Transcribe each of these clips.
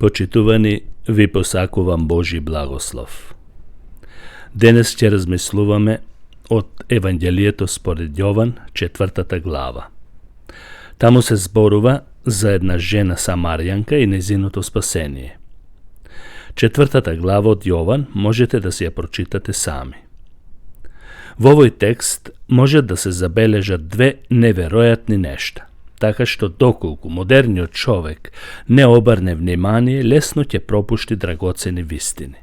Почитувани, ви посакувам Божи благослов. Денес ќе размислуваме од Евангелието според Јован, 4 глава. Таму се зборува за една жена самарјанка и незиното спасение. 4 глава од Јован можете да си ја прочитате сами. Во овој текст може да се забележат две неверојатни нешта, така што доколку модерниот човек не обрне внимание, лесно ќе пропушти драгоцени вистини.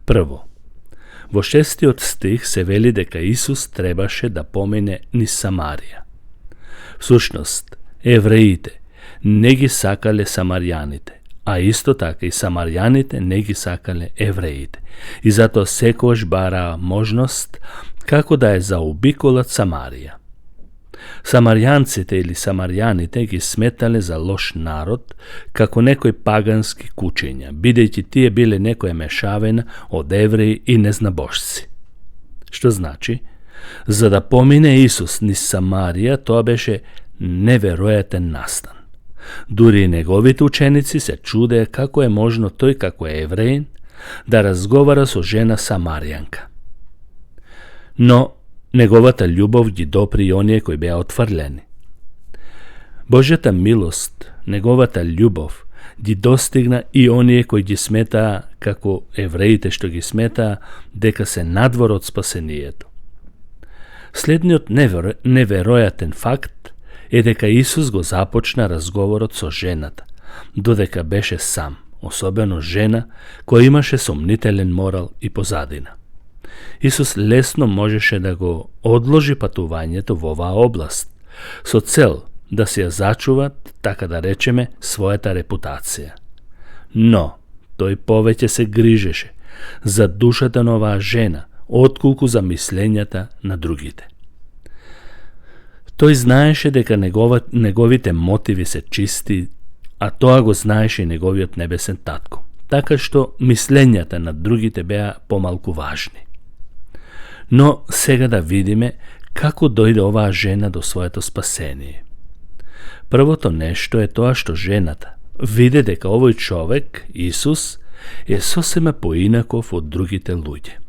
Прво, во 6 стих се вели дека Исус требаше да помине низ Самарија. Всушност, евреите не ги сакале самарјаните, а исто така и самарјаните не ги сакале евреите, и затоа секогаш бараа можност како да ја заобиколат Самарија. Самарјанците или самарјаните ги сметале за лош народ, како некои пагански кучиња, бидејќи тие биле некоја мешавина од евреи и незнабожци. Што значи? За да помине Исус низ Самарија, тоа беше неверојатен настан. Дури и неговите ученици се чудеа како е можно тој како е евреин да разговара со жена самарјанка. Но неговата љубов ги допри и оние кои беа отфрлени. Божјата милост, неговата љубов ги достигна и оние кои ги сметаа, како евреите што ги сметаа, дека се надвор од спасението. Следниот неверојатен факт е дека Исус го започна разговорот со жената, додека беше сам, особено жена која имаше сомнителен морал и позадина. Исус лесно можеше да го одложи патувањето во оваа област, со цел да се ја зачува, така да речеме, својата репутација. Но, тој повеќе се грижеше за душата на оваа жена, отколку за мислењата на другите. Тој знаеше дека неговите мотиви се чисти, а тоа го знаеше и неговиот небесен татко, така што мислењата на другите беа помалку важни. Но сега да видиме како дојде оваа жена до своето спасение. Првото нешто е тоа што жената виде дека овој човек, Исус, е сосема поинаков од другите луѓе.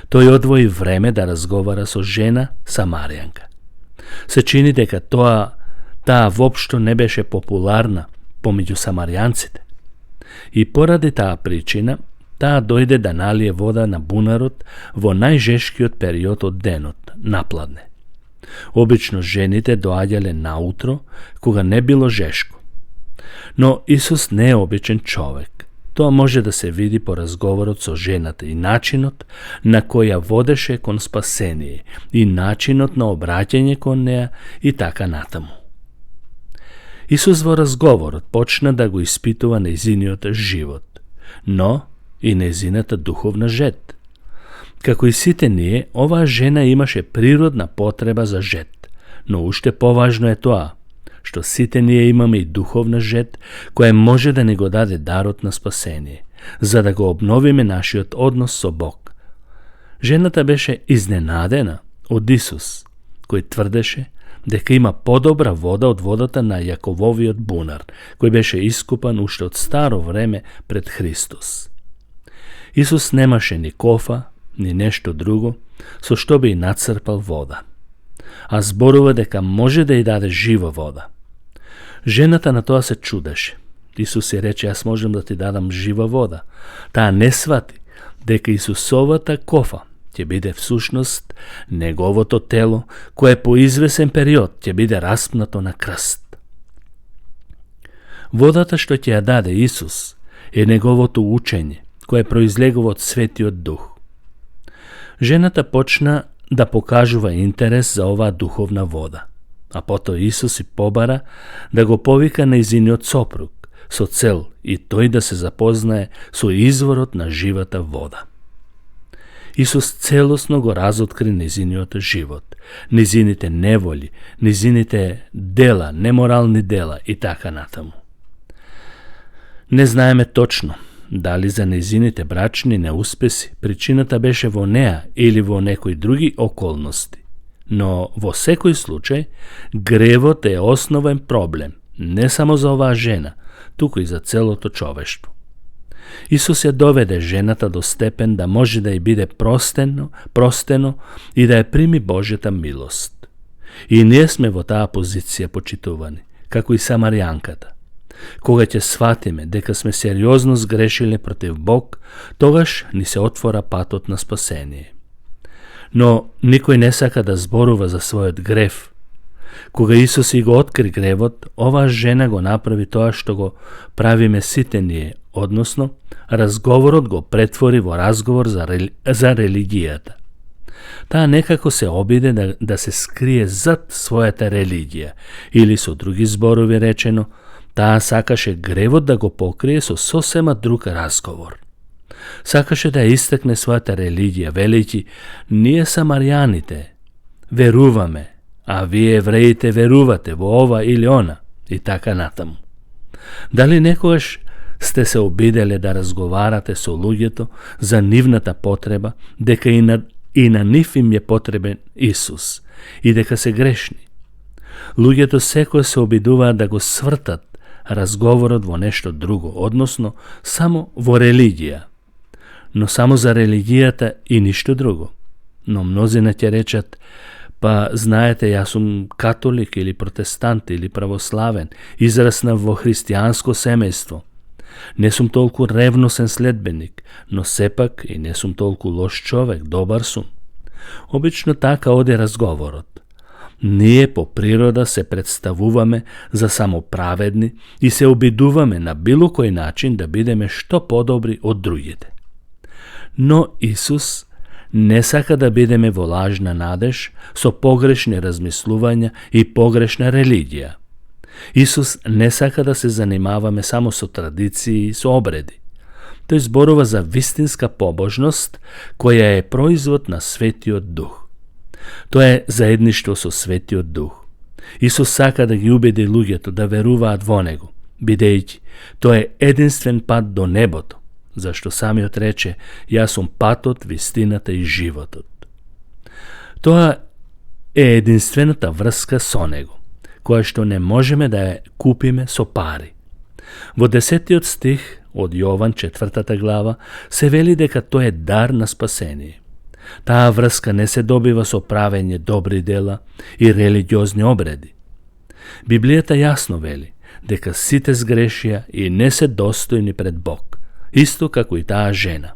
Тој одвои време да разговара со жена самарјанка. Се чини дека таа воопшто не беше популарна помеѓу самарјанците. И поради таа причина, таа дојде да налие вода на бунарот во најжешкиот период од денот, напладне. Обично жените доаѓале наутро, кога не било жешко. Но Исус не е обичен човек. Тоа може да се види по разговорот со жената и начинот на кој ја водеше кон спасение и начинот на обраќање кон неа и така натаму. Исус во разговорот почна да го испитува нејзиниот живот, но и нејзината духовна жет. Како и сите ние, оваа жена имаше природна потреба за жет, но уште поважно е тоа, што сите ние имаме и духовна жет, која може да ни го даде дарот на спасение, за да го обновиме нашиот однос со Бог. Жената беше изненадена од Исус, кој тврдеше дека има подобра вода од водата на Јакововиот бунар, кој беше искупан уште од старо време пред Христос. Исус немаше ни кофа, ни нешто друго, со што би и нацрпал вода, а зборува дека може да ја даде жива вода. Жената на тоа се чудеше. Исус ја рече, јас можам да ти дадам жива вода. Таа не свати дека Исусовата кофа ќе биде всушност неговото тело, кое по извесен период ќе биде распнато на крст. Водата што ќе ја даде Исус е неговото учење, кое произлегува од Светиот Дух. Жената почна да покажува интерес за оваа духовна вода, а потоа Исус и побара да го повика нејзиниот сопруг, со цел и тој да се запознае со изворот на живата вода. Исус целосно го разоткри нејзиниот живот, нејзините неволи, нејзините дела, неморални дела и така натаму. Не знаеме точно дали за нејзините брачни неуспеси причината беше во неа или во некои други околности, но во секој случај гревот е основен проблем не само за оваа жена, туку и за целото човештво. Исус ја доведе жената до степен да може да ја биде простено и да ја прими Божјата милост. И ние сме во таа позиција, почитувани, како и самаријанката. Кога ќе сватиме дека сме сериозно сгрешиле против Бог, тогаш ни се отвора патот на спасение. Но никој не сака да зборува за својот грев. Кога Исус и го откри гревот, оваа жена го направи тоа што го правиме сите ние, односно, разговорот го претвори во разговор за религијата. Таа некако се обиде да се скрие зад својата религија, или со други зборови речено, таа сакаше гревот да го покрие со сосема друг разговор. Сакаше да ја истакне својата религија, велејќи, ние самаријаните веруваме, а вие евреите верувате во ова или она, и така натаму. Дали некогаш сте се обиделе да разговарате со луѓето за нивната потреба, дека и на нив им е потребен Исус, и дека се грешни? Луѓето секој се обидуваат да го свртат разговорот во нешто друго, односно само во религија. Но само за религијата и ништо друго. Но мнозина ќе речат, па знаете, јас сум католик или протестант или православен, израснав во христијанско семејство. Не сум толку ревносен следбеник, но сепак и не сум толку лош човек, добар сум. Обично така оди разговорот. Ние по природа се представуваме за самоправедни и се обидуваме на било кој начин да бидеме што подобри од другите. Но Исус не сака да бидеме во лажна надеж со погрешни размислувања и погрешна религија. Исус не сака да се занимаваме само со традиции и со обреди. Тој зборува за вистинска побожност, која е производ на Светиот Дух. Тоа е заедништво со Светиот Дух. Исус сака да ги убеди луѓето да веруваат во Него, бидејќи тоа е единствен пат до небото, зашто самиот рече, јас сум патот, вистината и животот. Тоа е единствената врска со Него, која што не можеме да ја купиме со пари. Во 10 стих од Јован 4 глава се вели дека тоа е дар на спасение. Таа врска не се добива со правење добри дела и религиозни обреди. Библијата јасно вели дека сите сгрешија и не се достојни пред Бог, исто како и таа жена.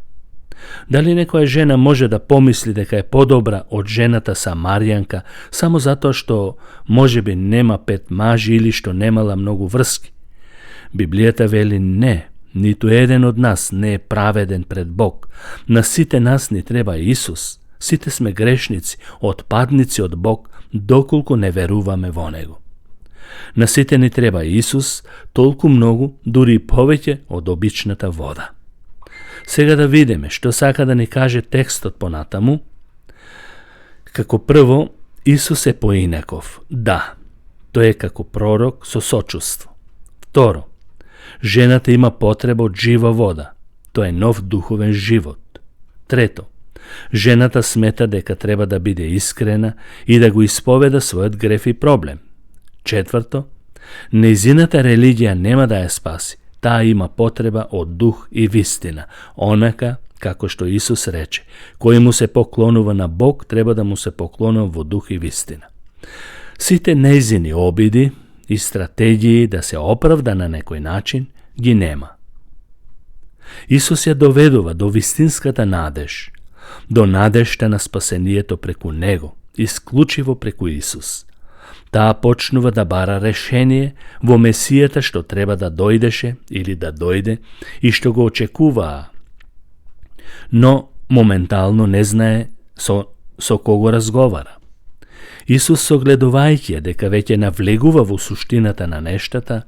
Дали некоја жена може да помисли дека е подобра од жената самаријанка само затоа што можеби нема 5 мажи или што немала многу врски? Библијата вели не, ниту еден од нас не е праведен пред Бог. На сите нас ни треба Исус. Сите сме грешници, отпадници од Бог, доколку не веруваме во Него. На сите ни треба Исус толку многу, дури и повеќе од обичната вода. Сега да видиме што сака да ни каже текстот понатаму. Како прво, Исус е поинаков. Да, тој е како пророк со сочувство. Второ, жената има потреба од жива вода. Тоа е нов духовен живот. Трето, жената смета дека треба да биде искрена и да го исповеда својот греф и проблем. Четврто, нејзината религија нема да ја спаси. Таа има потреба од дух и вистина. Онака, како што Исус рече, кој му се поклонува на Бог, треба да му се поклонува во дух и вистина. Сите нејзини обиди и стратегии да се оправда на некој начин ги нема. Исус ја доведува до вистинската надеж, до надежта на спасението преку Него, исклучиво преку Исус. Таа почнува да бара решение во Месијата што треба да дојдеше или да дојде и што го очекуваа, но моментално не знае со кого разговара. Исус, согледувајќи дека веќе навлегува во суштината на нештата,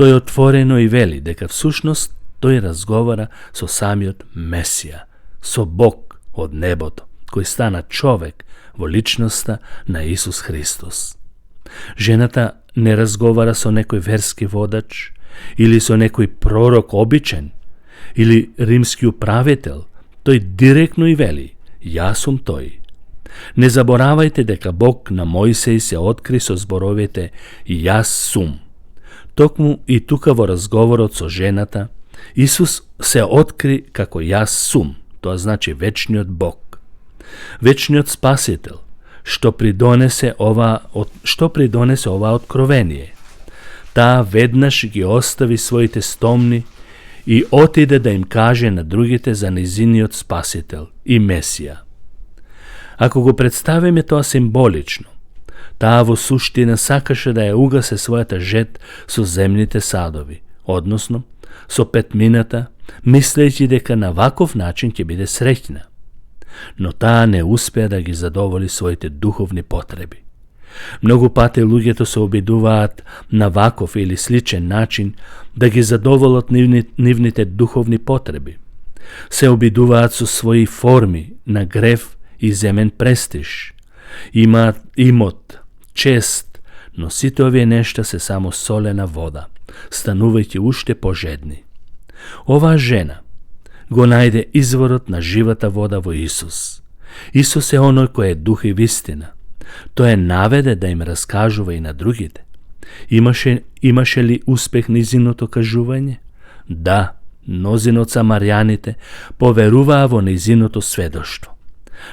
тој отворено и вели дека всушност тој разговара со самиот Месија, со Бог од небото, кој стана човек во личноста на Исус Христос. Жената не разговара со некој верски водач или со некој пророк обичен или римски управител. Тој директно и вели, јас сум тој. Не заборавајте дека Бог на Мојсеј се откри со зборовите јас сум. Токму и тука во разговорот со жената, Исус се откри како јас сум, тоа значи вечниот Бог, вечниот Спасител, што придонесе ова откровение. Таа веднаш ги остави своите стомни и отиде да им каже на другите за низиниот Спасител и Месија. Ако го представиме тоа символично, таа во суштина сакаше да ја угасе својата жет со земните садови, односно со петмината, мислејќи дека на ваков начин ќе биде среќна. Но таа не успеа да ги задоволи своите духовни потреби. Многу пати луѓето се обидуваат на ваков или сличен начин да ги задоволат нивните духовни потреби. Се обидуваат со своји форми на грев и земен престиж. Имаат имот, чест, но сите овие нешта се само солена вода, станувајќи уште пожедни. Оваа жена го најде изворот на живата вода во Исус. Исус е оној кој е дух и вистина. Тој е наведе да им раскажува и на другите. Имаше ли успех низиното кажување? Да, мнозина од самарјаните поверуваа во низиното сведоштво.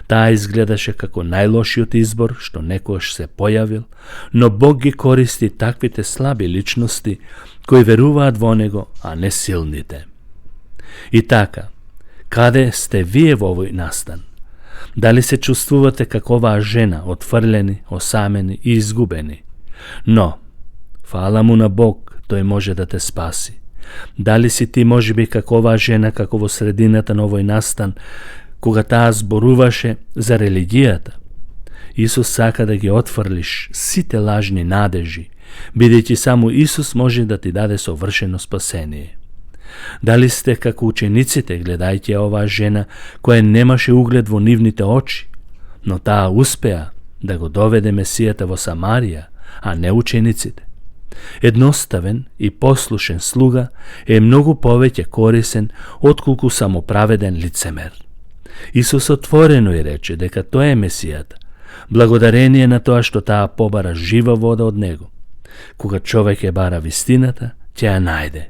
Таа изгледаше како најлошиот избор што некојаш се појавил, но Бог ги користи таквите слаби личности кои веруваат во Него, а не силните. И така, каде сте вие во овој настан? Дали се чувствувате како оваа жена, отфрлени, осамени и изгубени? Но, фала му на Бог, тој може да те спаси. Дали си ти можеби како оваа жена, како во средината на овој настан, кога таа зборуваше за религијата? Исус сака да ги отфрлиш сите лажни надежи, бидејќи само Исус може да ти даде совршено спасение. Дали сте како учениците, гледајќи оваа жена која немаше углед во нивните очи, но таа успеа да го доведе Месијата во Самарија, а не учениците? Едноставен и послушен слуга е многу повеќе корисен отколку самоправеден лицемер. Исус отворено и рече дека тој е Месијата, благодарение на тоа што таа побара жива вода од него. Кога човек е бара вистината, ќе ја најде.